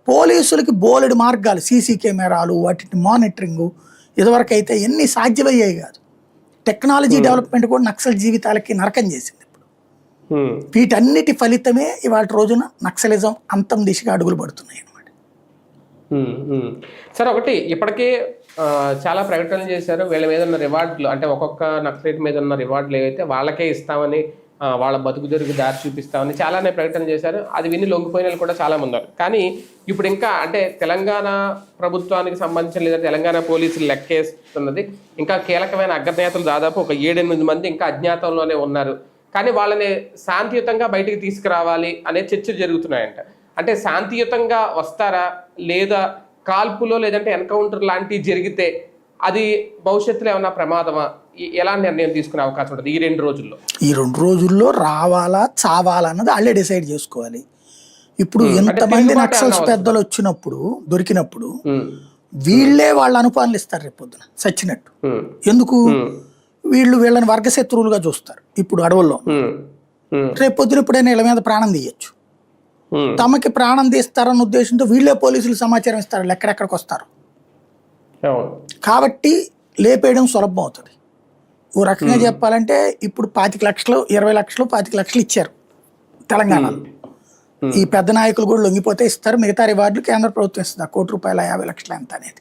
పోలీసులకి బోలెడు మార్గాలు, సీసీ కెమెరాలు, వాటిని మానిటరింగు ఇదివరకు అయితే ఎన్ని సాధ్యమయ్యాయి కాదు. టెక్నాలజీ డెవలప్మెంట్ కూడా నక్సల్ జీవితాలకి నరకం చేసింది. ఇప్పుడు వీటన్నిటి ఫలితమే ఇవాళ రోజున నక్సలిజం అంతం దిశగా అడుగులు పడుతున్నాయి అన్నమాట. సార్, ఒకటి ఇప్పటికే చాలా ప్రకటనలు చేశారు. వీళ్ళ మీద ఉన్న రివార్డులు, అంటే ఒక్కొక్క నక్సలైట్ మీద ఉన్న రివార్డులు ఏవైతే వాళ్ళకే ఇస్తామని, వాళ్ళ బతుకు తెరుగు దారి చూపిస్తామని చాలానే ప్రకటన చేశారు. అది విని లొంగిపోయిన వాళ్ళు కూడా చాలా మంది ఉన్నారు. కానీ ఇప్పుడు ఇంకా అంటే తెలంగాణ ప్రభుత్వానికి సంబంధించిన లేదా తెలంగాణ పోలీసులు లెక్కేస్తున్నది, ఇంకా కీలకమైన అగ్రనేతలు దాదాపు ఒక 7-8 మంది ఇంకా అజ్ఞాతంలోనే ఉన్నారు. కానీ వాళ్ళని శాంతియుతంగా బయటికి తీసుకురావాలి అనే చర్చలు జరుగుతున్నాయంట. అంటే శాంతియుతంగా వస్తారా, లేదా కాల్పులో లేదంటే ఎన్కౌంటర్ లాంటివి జరిగితే అది భవిష్యత్తులో ఏమన్నా ప్రమాదమా, ఎలా నిర్ణయం తీసుకునే అవకాశం ఉంటుంది ఈ 2 రోజుల్లో? ఈ 2 రోజుల్లో రావాలా చావాలా అన్నది వాళ్ళే డిసైడ్ చేసుకోవాలి. ఇప్పుడు ఎంతమంది నక్సల్స్ పెద్దలు వచ్చినప్పుడు దొరికినప్పుడు వీళ్ళే వాళ్ళ అనుపాలన ఇస్తారు రేపు పొద్దున చచ్చినట్టు. ఎందుకు? వీళ్ళు వీళ్ళని వర్గశత్రువులుగా చూస్తారు. ఇప్పుడు అడవుల్లో రేపు పొద్దున ఎప్పుడైనా వీళ్ళ మీద ప్రాణం తీయచ్చు. తమకి ప్రాణం తీస్తారన్న ఉద్దేశంతో వీళ్ళే పోలీసులు సమాచారం ఇస్తారు ఎక్కడెక్కడికి వస్తారు. కాబట్టి లేపేయడం సులభం అవుతుంది. ఓ రకంగా చెప్పాలంటే ఇప్పుడు 25 లక్షలు 20 లక్షలు 25 లక్షలు ఇచ్చారు తెలంగాణలో. ఈ పెద్ద నాయకులు కూడా లొంగిపోతే ఇస్తారు. మిగతా రివార్డులు కేంద్ర ప్రభుత్వం ఇస్తుంది. 1 కోటి రూపాయల 50 లక్షలు ఎంత అనేది.